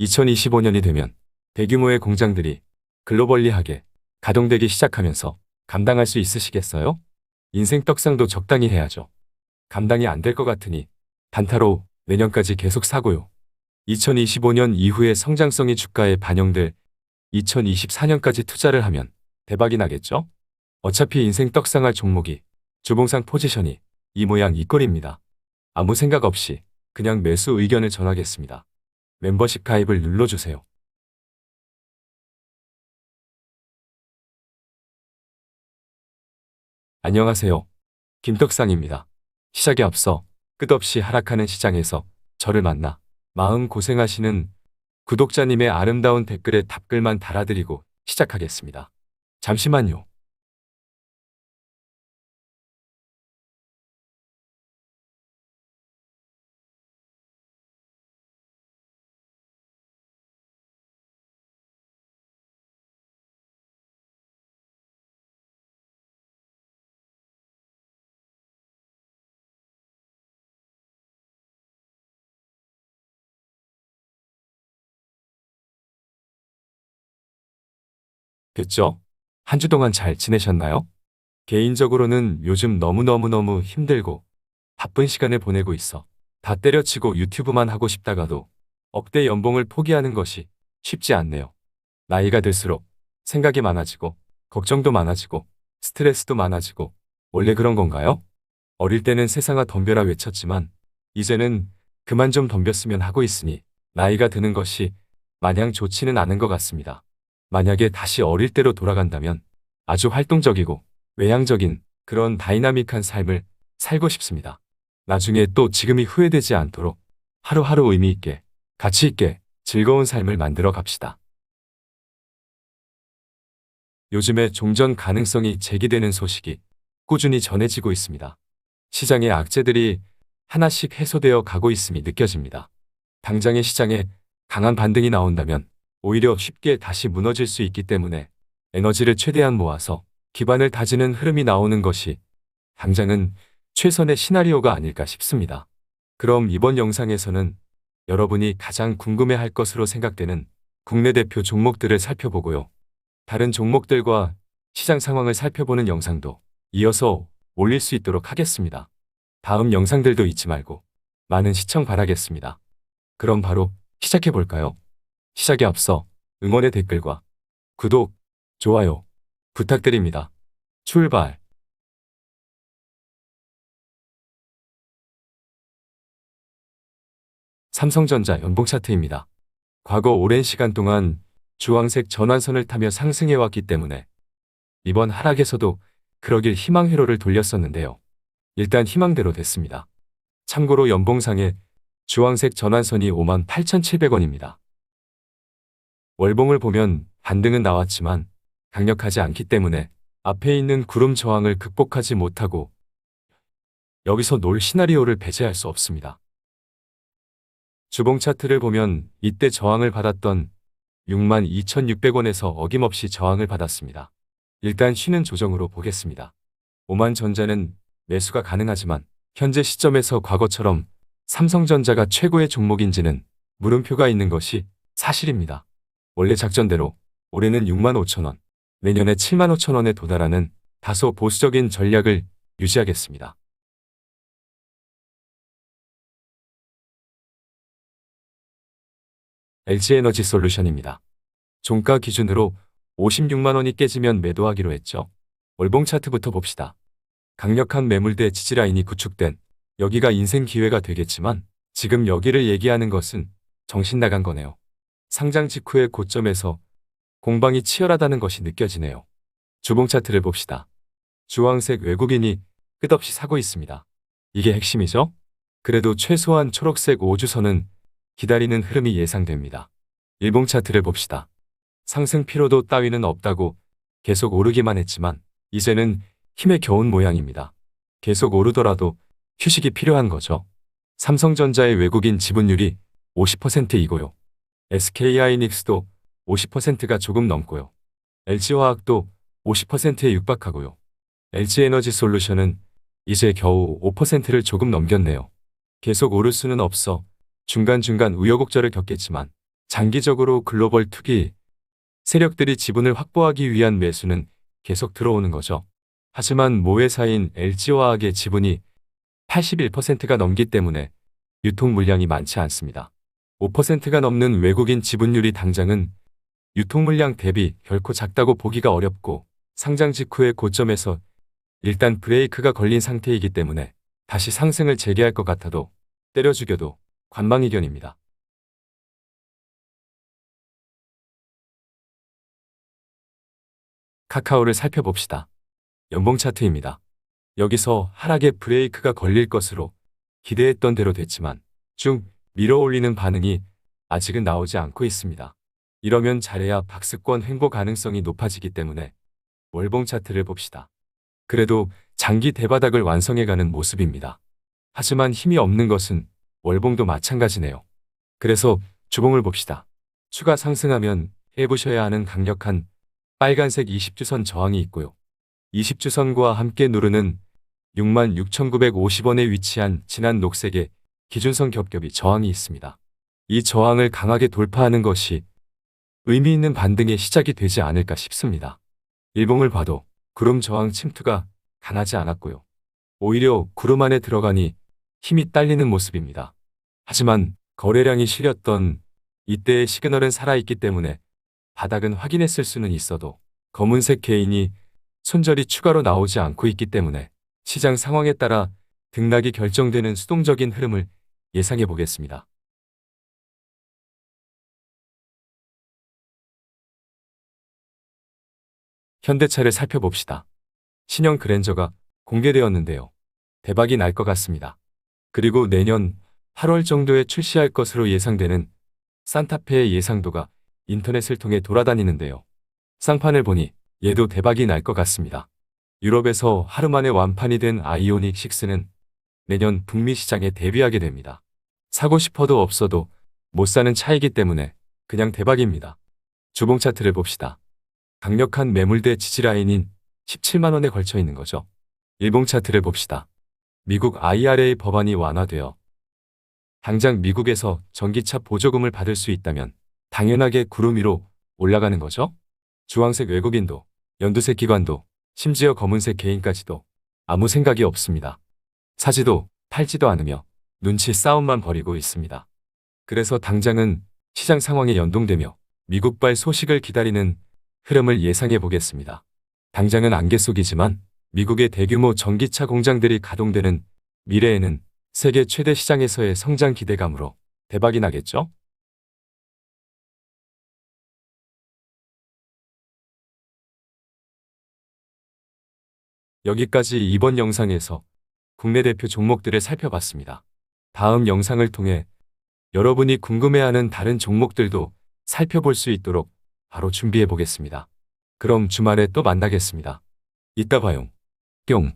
2025년이 되면 대규모의 공장들이 글로벌리하게 가동되기 시작하면서 감당할 수 있으시겠어요? 인생 떡상도 적당히 해야죠. 감당이 안 될 것 같으니 단타로 내년까지 계속 사고요. 2025년 이후의 성장성이 주가에 반영될 2024년까지 투자를 하면 대박이 나겠죠? 어차피 인생 떡상할 종목이 주봉상 포지션이 이 모양 이 꼴입니다. 아무 생각 없이 그냥 매수 의견을 전하겠습니다. 멤버십 가입을 눌러주세요. 안녕하세요. 김떡상입니다. 시작에 앞서 끝없이 하락하는 시장에서 저를 만나 마음 고생하시는 구독자님의 아름다운 댓글에 답글만 달아드리고 시작하겠습니다. 잠시만요. 됐죠? 한 주 동안 잘 지내셨나요? 개인적으로는 요즘 너무너무너무 힘들고 바쁜 시간을 보내고 있어. 다 때려치고 유튜브만 하고 싶다가도 억대 연봉을 포기하는 것이 쉽지 않네요. 나이가 들수록 생각이 많아지고 걱정도 많아지고 스트레스도 많아지고 원래 그런 건가요? 어릴 때는 세상아 덤벼라 외쳤지만 이제는 그만 좀 덤볐으면 하고 있으니 나이가 드는 것이 마냥 좋지는 않은 것 같습니다. 만약에 다시 어릴 때로 돌아간다면 아주 활동적이고 외향적인 그런 다이나믹한 삶을 살고 싶습니다. 나중에 또 지금이 후회되지 않도록 하루하루 의미 있게, 가치 있게 즐거운 삶을 만들어 갑시다. 요즘에 종전 가능성이 제기되는 소식이 꾸준히 전해지고 있습니다. 시장의 악재들이 하나씩 해소되어 가고 있음이 느껴집니다. 당장의 시장에 강한 반등이 나온다면 오히려 쉽게 다시 무너질 수 있기 때문에 에너지를 최대한 모아서 기반을 다지는 흐름이 나오는 것이 당장은 최선의 시나리오가 아닐까 싶습니다. 그럼 이번 영상에서는 여러분이 가장 궁금해할 것으로 생각되는 국내 대표 종목들을 살펴보고요. 다른 종목들과 시장 상황을 살펴보는 영상도 이어서 올릴 수 있도록 하겠습니다. 다음 영상들도 잊지 말고 많은 시청 바라겠습니다. 그럼 바로 시작해 볼까요? 시작에 앞서 응원의 댓글과 구독, 좋아요 부탁드립니다. 출발! 삼성전자 연봉 차트입니다. 과거 오랜 시간 동안 주황색 전환선을 타며 상승해왔기 때문에 이번 하락에서도 그러길 희망 회로를 돌렸었는데요. 일단 희망대로 됐습니다. 참고로 연봉상의 주황색 전환선이 58,700원입니다. 월봉을 보면 반등은 나왔지만 강력하지 않기 때문에 앞에 있는 구름 저항을 극복하지 못하고 여기서 놀 시나리오를 배제할 수 없습니다. 주봉 차트를 보면 이때 저항을 받았던 62,600원에서 어김없이 저항을 받았습니다. 일단 쉬는 조정으로 보겠습니다. 오만전자는 매수가 가능하지만 현재 시점에서 과거처럼 삼성전자가 최고의 종목인지는 물음표가 있는 것이 사실입니다. 원래 작전대로 올해는 65,000원, 내년에 75,000원에 도달하는 다소 보수적인 전략을 유지하겠습니다. LG에너지솔루션입니다. 종가 기준으로 56만원이 깨지면 매도하기로 했죠. 월봉 차트부터 봅시다. 강력한 매물대 지지라인이 구축된 여기가 인생 기회가 되겠지만 지금 여기를 얘기하는 것은 정신 나간 거네요. 상장 직후의 고점에서 공방이 치열하다는 것이 느껴지네요. 주봉 차트를 봅시다. 주황색 외국인이 끝없이 사고 있습니다. 이게 핵심이죠? 그래도 최소한 초록색 5주선은 기다리는 흐름이 예상됩니다. 일봉 차트를 봅시다. 상승 피로도 따위는 없다고 계속 오르기만 했지만 이제는 힘에 겨운 모양입니다. 계속 오르더라도 휴식이 필요한 거죠. 삼성전자의 외국인 지분율이 50%이고요. SK하이닉스도 50%가 조금 넘고요. LG화학도 50%에 육박하고요. LG에너지솔루션은 이제 겨우 5%를 조금 넘겼네요. 계속 오를 수는 없어 중간중간 우여곡절을 겪겠지만 장기적으로 글로벌 투기 세력들이 지분을 확보하기 위한 매수는 계속 들어오는 거죠. 하지만 모회사인 LG화학의 지분이 81%가 넘기 때문에 유통 물량이 많지 않습니다. 5%가 넘는 외국인 지분율이 당장은 유통 물량 대비 결코 작다고 보기가 어렵고 상장 직후의 고점에서 일단 브레이크가 걸린 상태이기 때문에 다시 상승을 재개할 것 같아도 때려 죽여도 관망이견입니다. 카카오를 살펴봅시다. 연봉 차트입니다. 여기서 하락의 브레이크가 걸릴 것으로 기대했던 대로 됐지만 쭉 밀어 올리는 반응이 아직은 나오지 않고 있습니다. 이러면 잘해야 박스권 횡보 가능성이 높아지기 때문에 월봉 차트를 봅시다. 그래도 장기 대바닥을 완성해가는 모습입니다. 하지만 힘이 없는 것은 월봉도 마찬가지네요. 그래서 주봉을 봅시다. 추가 상승하면 해보셔야 하는 강력한 빨간색 20주선 저항이 있고요. 20주선과 함께 누르는 66,950원에 위치한 진한 녹색의 기준선 겹겹이 저항이 있습니다. 이 저항을 강하게 돌파하는 것이 의미 있는 반등의 시작이 되지 않을까 싶습니다. 일봉을 봐도 구름 저항 침투가 강하지 않았고요. 오히려 구름 안에 들어가니 힘이 딸리는 모습입니다. 하지만 거래량이 실렸던 이때의 시그널은 살아있기 때문에 바닥은 확인했을 수는 있어도 검은색 개인이 손절이 추가로 나오지 않고 있기 때문에 시장 상황에 따라 등락이 결정되는 수동적인 흐름을 예상해 보겠습니다. 현대차를 살펴봅시다. 신형 그랜저가 공개되었는데요. 대박이 날 것 같습니다. 그리고 내년 8월 정도에 출시할 것으로 예상되는 산타페의 예상도가 인터넷을 통해 돌아다니는데요. 쌍판을 보니 얘도 대박이 날 것 같습니다. 유럽에서 하루 만에 완판이 된 아이오닉 6는 내년 북미 시장에 데뷔하게 됩니다. 사고 싶어도 없어도 못 사는 차이기 때문에 그냥 대박입니다. 주봉 차트를 봅시다. 강력한 매물대 지지라인인 17만 원에 걸쳐 있는 거죠. 일봉 차트를 봅시다. 미국 IRA 법안이 완화되어 당장 미국에서 전기차 보조금을 받을 수 있다면 당연하게 구름 위로 올라가는 거죠. 주황색 외국인도, 연두색 기관도, 심지어 검은색 개인까지도 아무 생각이 없습니다. 사지도 팔지도 않으며 눈치 싸움만 벌이고 있습니다. 그래서 당장은 시장 상황에 연동되며 미국발 소식을 기다리는 흐름을 예상해 보겠습니다. 당장은 안개 속이지만 미국의 대규모 전기차 공장들이 가동되는 미래에는 세계 최대 시장에서의 성장 기대감으로 대박이 나겠죠? 여기까지 이번 영상에서 국내 대표 종목들을 살펴봤습니다. 다음 영상을 통해 여러분이 궁금해하는 다른 종목들도 살펴볼 수 있도록 바로 준비해 보겠습니다. 그럼 주말에 또 만나겠습니다. 이따 봐요. 뿅.